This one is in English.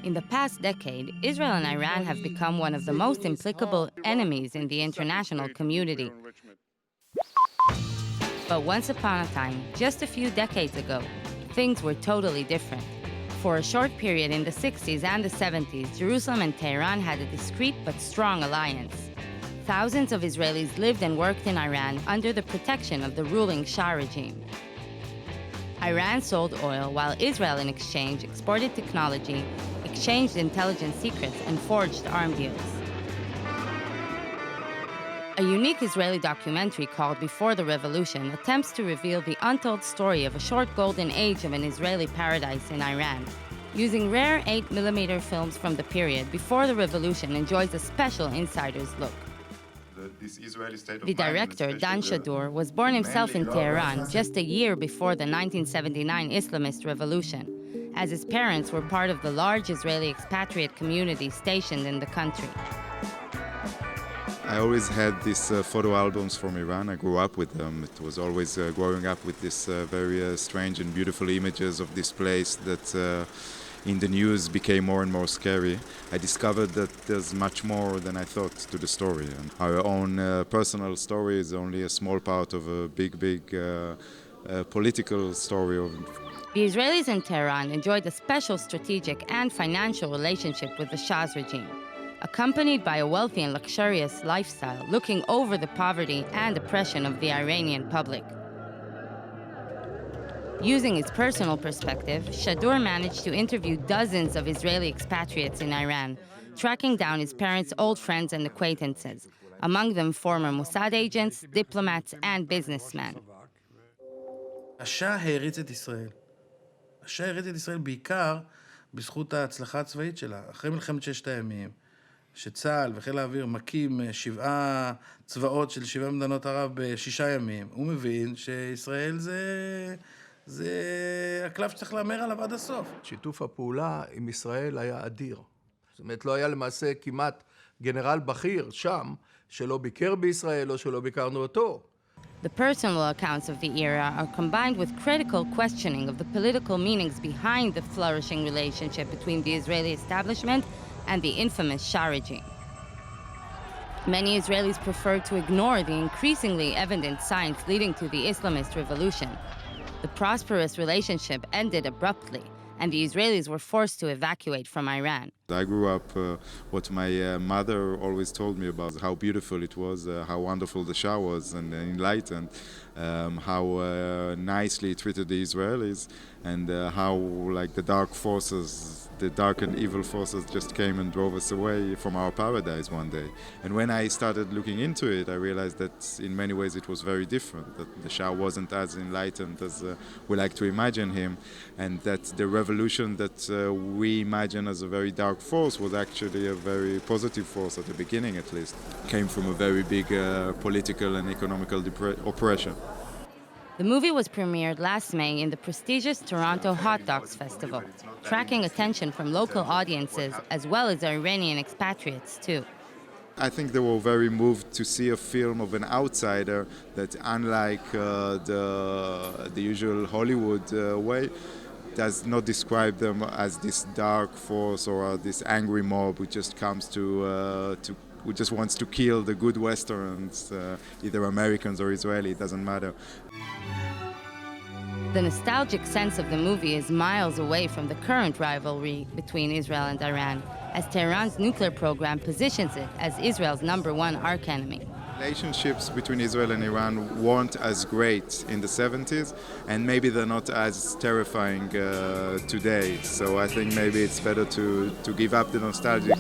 In the past decade, Israel and Iran have become one of the most implicable enemies in the international community. But once upon a time, just a few decades ago, things were totally different. For a short period in the 60s and the 70s, Jerusalem and Tehran had a discreet but strong alliance. Thousands of Israelis lived and worked in Iran under the protection of the ruling Shah regime. Iran sold oil, while Israel in exchange exported technology, exchanged intelligence secrets, and forged arms deals. A unique Israeli documentary called Before the Revolution attempts to reveal the untold story of a short golden age of an Israeli paradise in Iran. Using rare 8mm films from the period, Before the Revolution enjoys a special insider's look. The director, Dan Shadur, was born himself in Tehran just a year before the 1979 Islamist revolution, as his parents were part of the large Israeli expatriate community stationed in the country. I always had these photo albums from Iran. I grew up with them. It was always growing up with these very strange and beautiful images of this place that in the news became more and more scary. I discovered that there's much more than I thought to the story. And our own personal story is only a small part of a big political story of. The Israelis in Tehran enjoyed a special strategic and financial relationship with the Shah's regime, accompanied by a wealthy and luxurious lifestyle looking over the poverty and oppression of the Iranian public. Using his personal perspective, Shadur managed to interview dozens of Israeli expatriates in Iran, tracking down his parents' old friends and acquaintances, among them former Mossad agents, diplomats, and businessmen. השאה העריץ את ישראל. השאה העריץ את ישראל בעיקר בזכות ההצלחה הצבאית שלה. אחרי מלחמת ששת הימים, שצה"ל וחיל האוויר מקים 7 צבאות של 7 מדינות ערב ב6 ימים, הוא מבין שישראל זה הקלף שצריך לאמר עליו עד הסוף. שיתוף הפעולה עם ישראל היה אדיר. זאת אומרת, לא היה למעשה כמעט גנרל בכיר שם, שלא ביקר בישראל או שלא ביקרנו אותו. The personal accounts of the era are combined with critical questioning of the political meanings behind the flourishing relationship between the Israeli establishment and the infamous Shah regime. Many Israelis prefer to ignore the increasingly evident signs leading to the Islamist revolution. The prosperous relationship ended abruptly, and the Israelis were forced to evacuate from Iran. I grew up, what my mother always told me about how beautiful it was, how wonderful the Shah was and enlightened, how nicely he treated the Israelis, and how like the dark forces, the dark and evil forces just came and drove us away from our paradise one day. And when I started looking into it, I realized that in many ways it was very different, that the Shah wasn't as enlightened as we like to imagine him, and that the revolution that we imagine as a very dark force was actually a very positive force at the beginning, at least. Came from a very big political and economical oppression. The movie was premiered last May in the prestigious Toronto Hot Dogs Festival, tracking attention from local audiences as well as Iranian expatriates too. I think they were very moved to see a film of an outsider that, unlike the usual Hollywood way, does not describe them as this dark force or this angry mob who just comes who just wants to kill the good Westerns, either Americans or Israeli, it doesn't matter. The nostalgic sense of the movie is miles away from the current rivalry between Israel and Iran, as Tehran's nuclear program positions it as Israel's #1 archenemy. Relationships between Israel and Iran weren't as great in the 70s, and maybe they're not as terrifying today. So I think maybe it's better to give up the nostalgia.